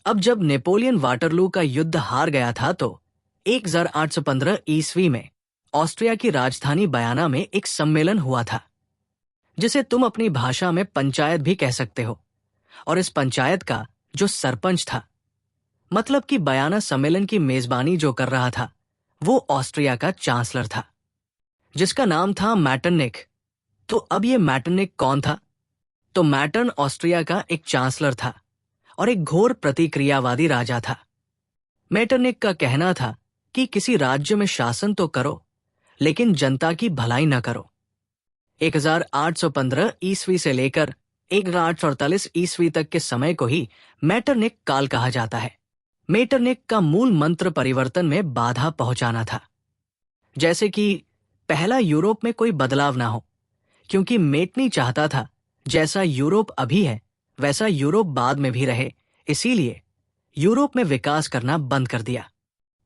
अब जब Napoleon Waterloo का युद्ध हार गया था तो 1815 ईस्वी में ऑस्ट्रिया की राजधानी बयाना में एक सम्मेलन हुआ था, जिसे तुम अपनी भाषा में पंचायत भी कह सकते हो। और इस पंचायत का जो सरपंच था, मतलब कि बयाना सम्मेलन की मेजबानी जो कर रहा था, वो ऑस्ट्रिया का चांसलर था, जिसका नाम था मैटरनिख। तो अब ये मैटरनिख कौन था? तो मैटर्न ऑस्ट्रिया का एक चांसलर था और एक घोर प्रतिक्रियावादी राजा था। मैटरनिख का कहना था कि किसी राज्य में शासन तो करो, लेकिन जनता की भलाई न करो। 1815 ईस्वी से लेकर 1848 ईस्वी तक के समय को ही मैटरनिख काल कहा जाता है। मैटरनिख का मूल मंत्र परिवर्तन में बाधा पहुंचाना था, जैसे कि पहला यूरोप में कोई बदलाव ना हो, क्योंकि मेटनी चाहता था जैसा यूरोप अभी है वैसा यूरोप बाद में भी रहे, इसीलिए यूरोप में विकास करना बंद कर दिया।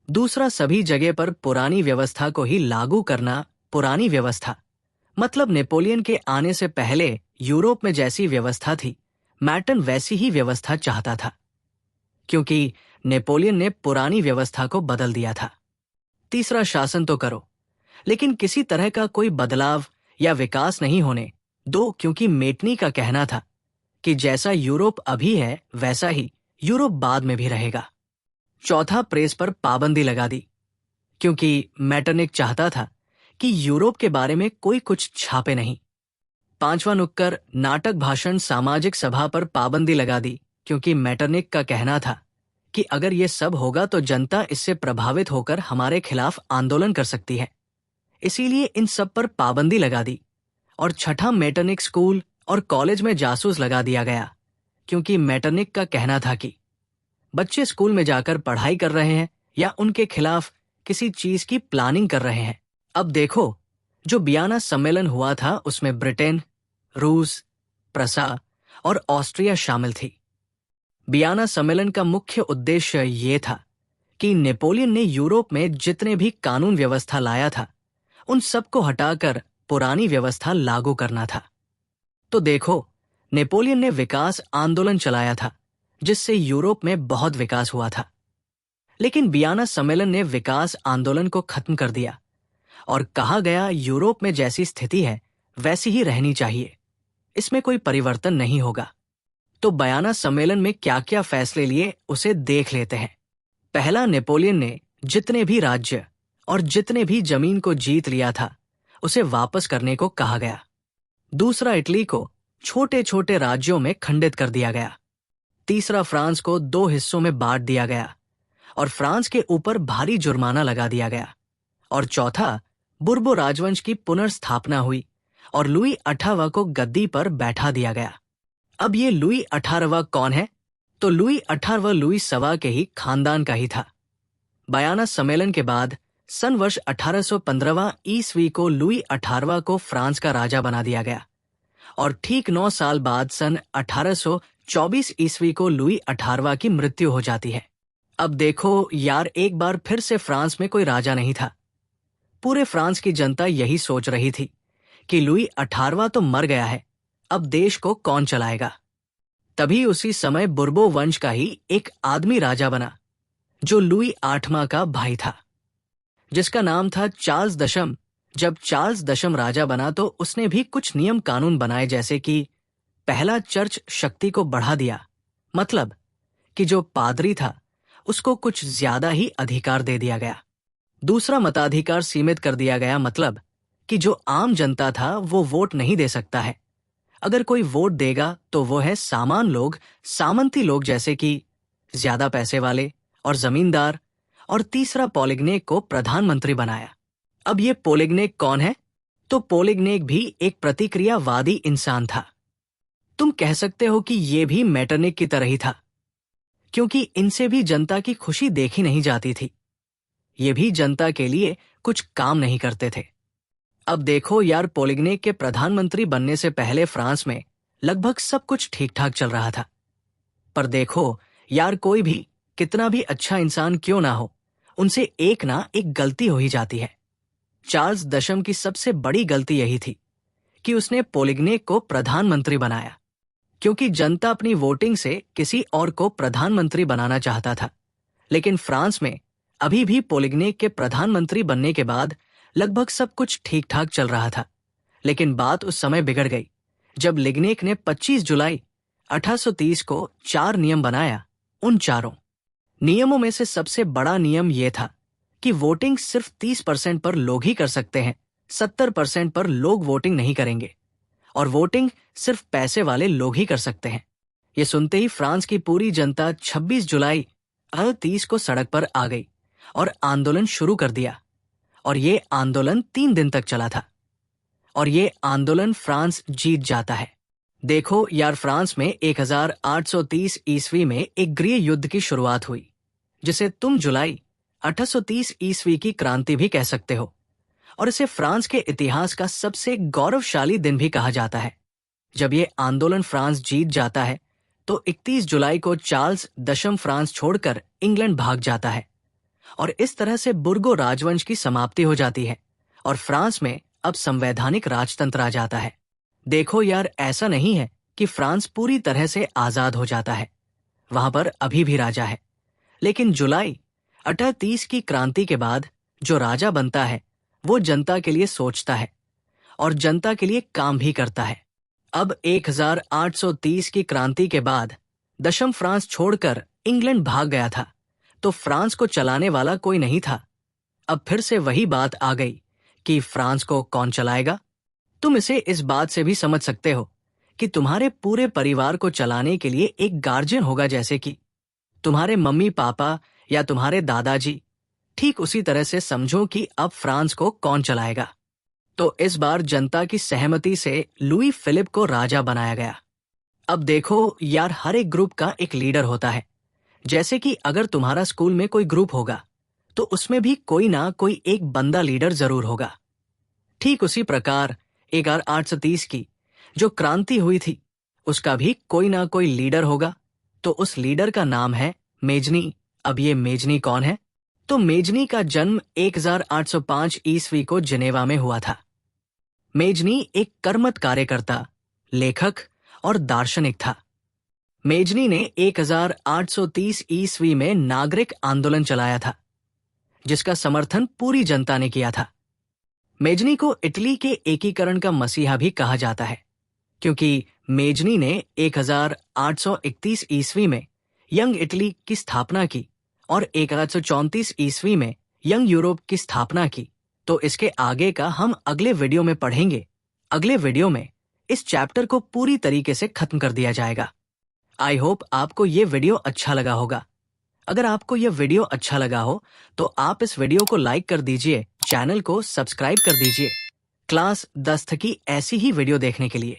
दूसरा, सभी जगह पर पुरानी व्यवस्था को ही लागू करना। पुरानी व्यवस्था मतलब नेपोलियन के आने से पहले यूरोप में जैसी व्यवस्था थी, मैटर्न वैसी ही व्यवस्था चाहता था, क्योंकि नेपोलियन ने पुरानी व्यवस्था को बदल दिया था। तीसरा, शासन तो करो, लेकिन किसी तरह का कोई बदलाव या विकास नहीं होने दो, क्योंकि मेटनी का कहना था कि जैसा यूरोप अभी है वैसा ही यूरोप बाद में भी रहेगा। चौथा, प्रेस पर पाबंदी लगा दी, क्योंकि मैटरनिख चाहता था कि यूरोप के बारे में कोई कुछ छापे नहीं। पांचवा, नुक्कड़ नाटक, भाषण, सामाजिक सभा पर पाबंदी लगा दी, क्योंकि मैटरनिख का कहना था कि अगर ये सब होगा तो जनता इससे प्रभावित होकर हमारे खिलाफ आंदोलन कर सकती है, इसीलिए इन सब पर पाबंदी लगा दी। और छठा, मैटरनिख स्कूल और कॉलेज में जासूस लगा दिया गया, क्योंकि मैटरनिख का कहना था कि बच्चे स्कूल में जाकर पढ़ाई कर रहे हैं या उनके खिलाफ किसी चीज की प्लानिंग कर रहे हैं। अब देखो, जो वियना सम्मेलन हुआ था उसमें ब्रिटेन, रूस, प्रसा और ऑस्ट्रिया शामिल थी। वियना सम्मेलन का मुख्य उद्देश्य ये था कि नेपोलियन ने यूरोप में जितने भी कानून व्यवस्था लाया था उन सबको हटाकर पुरानी व्यवस्था लागू करना था। तो देखो, नेपोलियन ने विकास आंदोलन चलाया था, जिससे यूरोप में बहुत विकास हुआ था। लेकिन वियना सम्मेलन ने विकास आंदोलन को खत्म कर दिया और कहा गया यूरोप में जैसी स्थिति है वैसी ही रहनी चाहिए, इसमें कोई परिवर्तन नहीं होगा। तो वियना सम्मेलन में क्या क्या फैसले लिए उसे देख लेते हैं। पहला, नेपोलियन ने जितने भी राज्य और जितने भी जमीन को जीत लिया था उसे वापस करने को कहा गया। दूसरा, इटली को छोटे छोटे राज्यों में खंडित कर दिया गया। तीसरा, फ्रांस को 2 हिस्सों में बांट दिया गया और फ्रांस के ऊपर भारी जुर्माना लगा दिया गया। और चौथा, बुर्बो राजवंश की पुनर्स्थापना हुई और लुई 18वां को गद्दी पर बैठा दिया गया। अब ये लुई 18वां कौन है? तो लुई 18वां लुई सवा के ही खानदान का ही था। वियना सम्मेलन के बाद सन वर्ष 1815 ईस्वी को लुई 18वां को फ्रांस का राजा बना दिया गया और ठीक 9 साल बाद सन 1824 ईस्वी को लुई 18वां की मृत्यु हो जाती है। अब देखो यार, एक बार फिर से फ्रांस में कोई राजा नहीं था। पूरे फ्रांस की जनता यही सोच रही थी कि लुई 18वां तो मर गया है, अब देश को कौन चलाएगा। तभी उसी समय बुर्बो वंश का ही एक आदमी राजा बना, जो लुई 8वां का भाई था, जिसका नाम था चार्ल्स दशम। जब चार्ल्स दशम राजा बना तो उसने भी कुछ नियम कानून बनाए, जैसे कि पहला, चर्च शक्ति को बढ़ा दिया, मतलब कि जो पादरी था उसको कुछ ज्यादा ही अधिकार दे दिया गया। दूसरा, मताधिकार सीमित कर दिया गया, मतलब कि जो आम जनता था वो वोट नहीं दे सकता है। अगर कोई वोट देगा तो वो है सामान लोग, सामंती लोग, जैसे कि ज्यादा पैसे वाले और जमींदार। और तीसरा, पोलिग्नेक को प्रधानमंत्री बनाया। अब ये पोलिग्नेक कौन है? तो पोलिग्नेक भी एक प्रतिक्रियावादी इंसान था। तुम कह सकते हो कि ये भी मैटरनिख की तरह ही था, क्योंकि इनसे भी जनता की खुशी देखी नहीं जाती थी। ये भी जनता के लिए कुछ काम नहीं करते थे। अब देखो यार, पोलिग्नेक के प्रधानमंत्री बनने से पहले फ्रांस में लगभग सब कुछ ठीक ठाक चल रहा था। पर देखो यार, कोई भी कितना भी अच्छा इंसान क्यों ना हो, उनसे एक ना एक गलती हो ही जाती है। चार्ल्स दशम की सबसे बड़ी गलती यही थी कि उसने पोलिग्नेक को प्रधानमंत्री बनाया, क्योंकि जनता अपनी वोटिंग से किसी और को प्रधानमंत्री बनाना चाहता था। लेकिन फ्रांस में अभी भी पोलिग्नेक के प्रधानमंत्री बनने के बाद लगभग सब कुछ ठीक ठाक चल रहा था। लेकिन बात उस समय बिगड़ गई जब लिग्नेक ने 25 जुलाई 1830 को 4 नियम बनाया। उन चारों नियमों में से सबसे बड़ा नियम यह था कि वोटिंग सिर्फ 30% पर लोग ही कर सकते हैं, 70% पर लोग वोटिंग नहीं करेंगे, और वोटिंग सिर्फ पैसे वाले लोग ही कर सकते हैं। ये सुनते ही फ्रांस की पूरी जनता 26 जुलाई 1830 को सड़क पर आ गई और आंदोलन शुरू कर दिया। और ये आंदोलन 3 दिन तक चला था। और ये आंदोलन फ्रांस जीत जाता है। देखो यार, फ्रांस में 1830 ईस्वी में एक गृह युद्ध की शुरुआत हुई, जिसे तुम जुलाई 1830 ईस्वी की क्रांति भी कह सकते हो, और इसे फ्रांस के इतिहास का सबसे गौरवशाली दिन भी कहा जाता है। जब ये आंदोलन फ्रांस जीत जाता है तो 31 जुलाई को चार्ल्स दशम फ्रांस छोड़कर इंग्लैंड भाग जाता है, और इस तरह से बुर्गो राजवंश की समाप्ति हो जाती है और फ्रांस में अब संवैधानिक राजतंत्र आ जाता है। देखो यार, ऐसा नहीं है कि फ्रांस पूरी तरह से आजाद हो जाता है, वहां पर अभी भी राजा है। लेकिन जुलाई 1830 की क्रांति के बाद जो राजा बनता है वो जनता के लिए सोचता है और जनता के लिए काम भी करता है। अब 1830 की क्रांति के बाद दशम फ्रांस छोड़कर इंग्लैंड भाग गया था, तो फ्रांस को चलाने वाला कोई नहीं था। अब फिर से वही बात आ गई कि फ्रांस को कौन चलाएगा। तुम इसे इस बात से भी समझ सकते हो कि तुम्हारे पूरे परिवार को चलाने के लिए एक गार्जियन होगा, जैसे कि तुम्हारे मम्मी पापा या तुम्हारे दादाजी। ठीक उसी तरह से समझो कि अब फ्रांस को कौन चलाएगा। तो इस बार जनता की सहमति से लुई फिलिप को राजा बनाया गया। अब देखो यार, हर एक ग्रुप का एक लीडर होता है। जैसे कि अगर तुम्हारा स्कूल में कोई ग्रुप होगा तो उसमें भी कोई ना कोई एक बंदा लीडर जरूर होगा। ठीक उसी प्रकार 1830 की जो क्रांति हुई थी उसका भी कोई ना कोई लीडर होगा, तो उस लीडर का नाम है मेजनी। अब ये मेजनी कौन है? तो मेजनी का जन्म 1805 ईस्वी को जिनेवा में हुआ था। मेजनी एक कर्मठ कार्यकर्ता, लेखक और दार्शनिक था। मेजनी ने 1830 ईस्वी में नागरिक आंदोलन चलाया था, जिसका समर्थन पूरी जनता ने किया था। मेजनी को इटली के एकीकरण का मसीहा भी कहा जाता है, क्योंकि मेजनी ने 1831 ईस्वी में यंग इटली की स्थापना की और 1834 ईस्वी में यंग यूरोप की स्थापना की। तो इसके आगे का हम अगले वीडियो में पढ़ेंगे। अगले वीडियो में इस चैप्टर को पूरी तरीके से खत्म कर दिया जाएगा। आई होप आपको ये वीडियो अच्छा लगा होगा। अगर आपको यह वीडियो अच्छा लगा हो तो आप इस वीडियो को लाइक कर दीजिए, चैनल को सब्सक्राइब कर दीजिए क्लास 10 की ऐसी ही वीडियो देखने के लिए।